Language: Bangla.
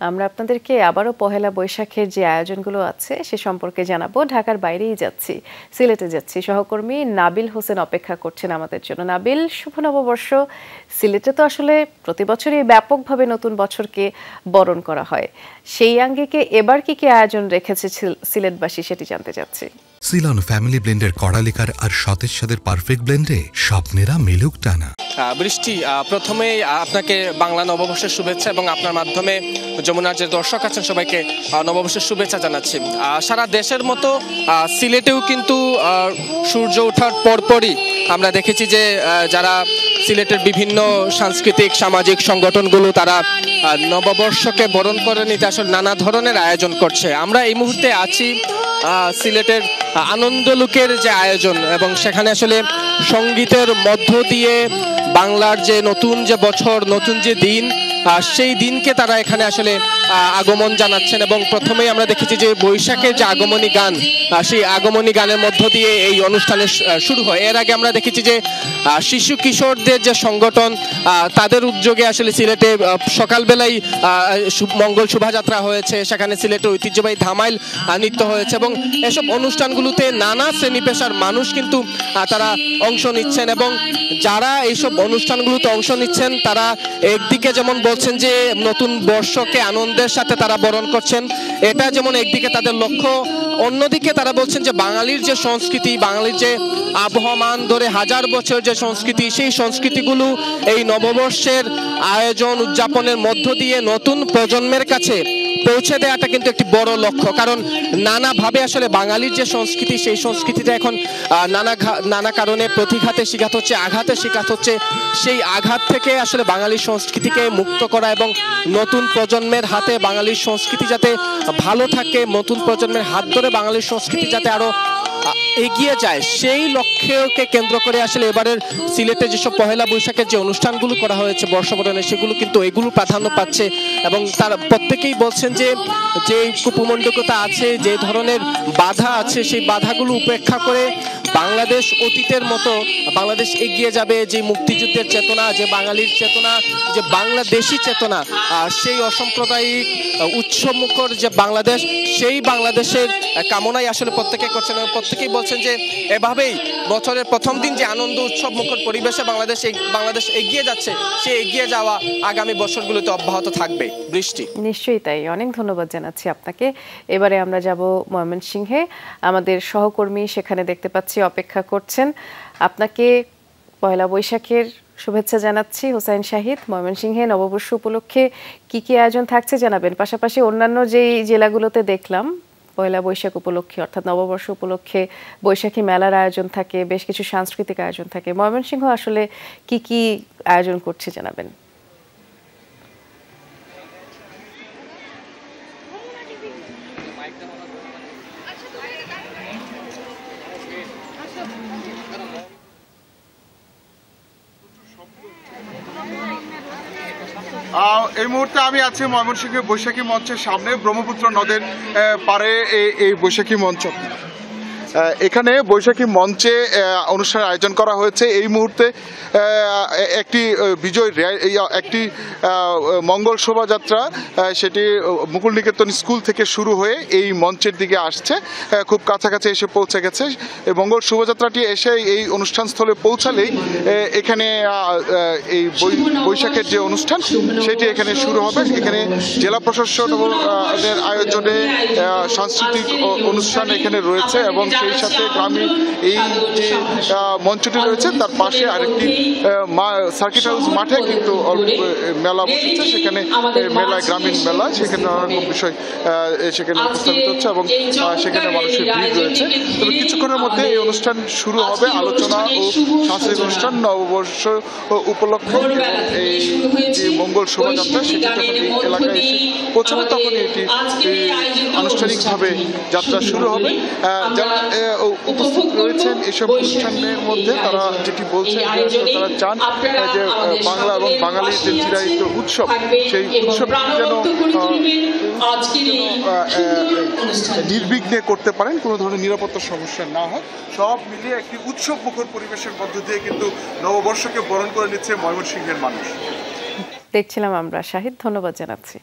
আমরা আপনাদেরকে আবারও পহেলা বৈশাখের যে আয়োজনগুলো আছে সে সম্পর্কে জানাবো। ঢাকার বাইরেই যাচ্ছি, সিলেটে যাচ্ছি। সহকর্মী নাবিল হোসেন অপেক্ষা করছেন আমাদের জন্য। নাবিল, শুভ নববর্ষ। সিলেটে তো আসলে প্রতি বছরই ব্যাপকভাবে নতুন বছরকে বরণ করা হয়, সেই আঙ্গিকে এবার কি কি আয়োজন রেখেছে সিলেটবাসী সেটি জানতে চাচ্ছি। সিলন ফ্যামিলি ব্লেন্ডের কড়ালিকার আর সতেজ স্বাদের পারফেক্ট ব্লেন্ডে স্বপ্নেরা মেলুক টানা। বৃষ্টি, প্রথমেই আপনাকে বাংলা নববর্ষের শুভেচ্ছা এবং আপনার মাধ্যমে যমুনার যে দর্শক আছেন সবাইকে নববর্ষের শুভেচ্ছা জানাচ্ছি। সারা দেশের মতো সিলেটেও কিন্তু সূর্য ওঠার পরপরই আমরা দেখেছি যে যারা সিলেটের বিভিন্ন সাংস্কৃতিক সামাজিক সংগঠনগুলো তারা নববর্ষকে বরণ করে নিতে আসলে নানা ধরনের আয়োজন করছে। আমরা এই মুহূর্তে আছি সিলেটের আনন্দলুকের যে আয়োজন, এবং সেখানে আসলে সঙ্গীতের মধ্য দিয়ে বাংলার যে নতুন যে বছর, নতুন যে দিন, সেই দিনকে তারা এখানে আসলে আগমন জানাচ্ছেন। এবং প্রথমেই আমরা দেখেছি যে বৈশাখের যে আগমনী গান, সেই আগমনী গানের মধ্য দিয়ে এই অনুষ্ঠানের শুরু হয়। এর আগে আমরা দেখেছি যে শিশু কিশোরদের যে সংগঠন, তাদের উদ্যোগে আসলে সিলেটে সকালবেলায় মঙ্গল শোভাযাত্রা হয়েছে, সেখানে সিলেটের ঐতিহ্যবাহী ধামাইল নৃত্য হয়েছে, এবং এসব অনুষ্ঠানগুলোতে নানা শ্রেণী পেশার মানুষ কিন্তু তারা অংশ নিচ্ছেন। এবং যারা এইসব অনুষ্ঠানগুলোতে অংশ নিচ্ছেন তারা একদিকে যেমন বলছেন যে নতুন বর্ষকে আনন্দের সাথে তারা বরণ করছেন, এটা যেমন একদিকে তাদের লক্ষ্য, অন্যদিকে তারা বলছেন যে বাঙালির যে সংস্কৃতি, বাঙালির যে আবহমান ধরে হাজার বছর যে সংস্কৃতি, সেই সংস্কৃতিগুলো এই নববর্ষের আয়োজন উদযাপনের মধ্য দিয়ে নতুন প্রজন্মের কাছে পৌঁছে দেওয়াটা কিন্তু একটি বড় লক্ষ্য। কারণ নানাভাবে আসলে বাঙালির যে সংস্কৃতি, সেই সংস্কৃতিটা এখন নানা কারণে প্রতিঘাতে শিকার হচ্ছে, আঘাতে শিকার হচ্ছে। সেই আঘাত থেকে আসলে বাঙালির সংস্কৃতিকে মুক্ত করা এবং নতুন প্রজন্মের হাতে বাঙালির সংস্কৃতি যাতে ভালো থাকে, নতুন প্রজন্মের হাত ধরে বাঙালির সংস্কৃতি যাতে আরো এগিয়ে যায়, সেই লক্ষ্যকে কেন্দ্র করে আসলে এবারের সিলেটে যেসব পহেলা বৈশাখের যে অনুষ্ঠানগুলো করা হয়েছে বর্ষবরণে, সেগুলো কিন্তু এগুলো প্রাধান্য পাচ্ছে। এবং তারা প্রত্যেকেই বলছেন যে যে কুপমণ্ডকতা আছে, যে ধরনের বাধা আছে, সেই বাধাগুলো উপেক্ষা করে বাংলাদেশ অতীতের মতো বাংলাদেশ এগিয়ে যাবে। যে মুক্তিযুদ্ধের চেতনা, যে বাঙালির চেতনা, যে বাংলাদেশি চেতনা, সেই অসাম্প্রদায়িক উৎসবমুখর যে বাংলাদেশ, সেই বাংলাদেশের কামনাই আসলে প্রত্যেকে করছেন। এবং প্রত্যেকেই বলছেন যে এভাবেই বছরের প্রথম দিন যে আনন্দ উৎসব মুখর পরিবেশে বাংলাদেশ এগিয়ে যাচ্ছে, সেই এগিয়ে যাওয়া আগামী বছরগুলোতে অব্যাহত থাকবে। বৃষ্টি, নিশ্চয়ই তাই। অনেক ধন্যবাদ জানাচ্ছি আপনাকে। এবারে আমরা যাব ময়মনসিংহে। আমাদের সহকর্মী সেখানে দেখতে পাচ্ছি অপেক্ষা করছেন। আপনাকে পয়লা বৈশাখের শুভেচ্ছা জানাচ্ছি হোসাইন শাহিদ। ময়মনসিংহে নববর্ষ উপলক্ষে কি কি আয়োজন থাকছে জানাবেন। পাশাপাশি অন্যান্য যেই জেলাগুলোতে দেখলাম পয়লা বৈশাখ উপলক্ষে অর্থাৎ নববর্ষ উপলক্ষে বৈশাখী মেলার আয়োজন থাকে, বেশ কিছু সাংস্কৃতিক আয়োজন থাকে, ময়মনসিংহ আসলে কি কি আয়োজন করছে জানাবেন। এই মুহূর্তে আমি আছি ময়মনসিংহে বৈশাখী মঞ্চের সামনে, ব্রহ্মপুত্র নদের পারে এই বৈশাখী মঞ্চ। এখানে বৈশাখী মঞ্চে অনুষ্ঠানের আয়োজন করা হয়েছে। এই মুহূর্তে একটি একটি মঙ্গল শোভাযাত্রা, সেটি মুকুল নিকেতন স্কুল থেকে শুরু হয়ে এই মঞ্চের দিকে আসছে, খুব কাছাকাছি এসে পৌঁছে গেছে। এই মঙ্গল শোভাযাত্রাটি এসে এই অনুষ্ঠানস্থলে পৌঁছালেই এখানে এই বৈশাখের যে অনুষ্ঠান সেটি এখানে শুরু হবে। এখানে জেলা প্রশাসনের আয়োজনে সাংস্কৃতিক অনুষ্ঠান এখানে রয়েছে, এবং সেই সাথে গ্রামীণ এই যে মঞ্চটি রয়েছে তার পাশে আরেকটি সার্কিট হাউস মাঠে কিন্তু মেলা বসেছে। সেখানে মেলায় গ্রামীণ মেলা, সেখানে নানারকম বিষয় সেখানে উপস্থাপিত হচ্ছে এবং সেখানে মানুষের ভিড় রয়েছে। তবে কিছুক্ষণের মধ্যে এই অনুষ্ঠান শুরু হবে, আলোচনা ও সাংস্কৃতিক অনুষ্ঠান নববর্ষ উপলক্ষে। এই যে মঙ্গল শোভাযাত্রা সেটি যখন এই এলাকায় এসে পৌঁছাবে তখনই এটি আনুষ্ঠানিকভাবে যাত্রা শুরু হবে। যারা উপস্থিত রয়েছেন এসব অনুষ্ঠানের মধ্যে তারা যেটি বলছেন তারা চান যে বাংলা এবং বাঙালির যে চিরায়িত উৎসব, সেই উৎসবটি যেন নির্বিঘ্নে করতে পারেন, কোনো ধরনের নিরাপত্তার সমস্যা না হয়। সব মিলিয়ে একটি উৎসব মুখর পরিবেশের মধ্য দিয়ে কিন্তু নববর্ষকে বরণ করে নিচ্ছে ময়মনসিংহের মানুষ। দেখছিলাম আমরা। শাহিদ, ধন্যবাদ জানাচ্ছি।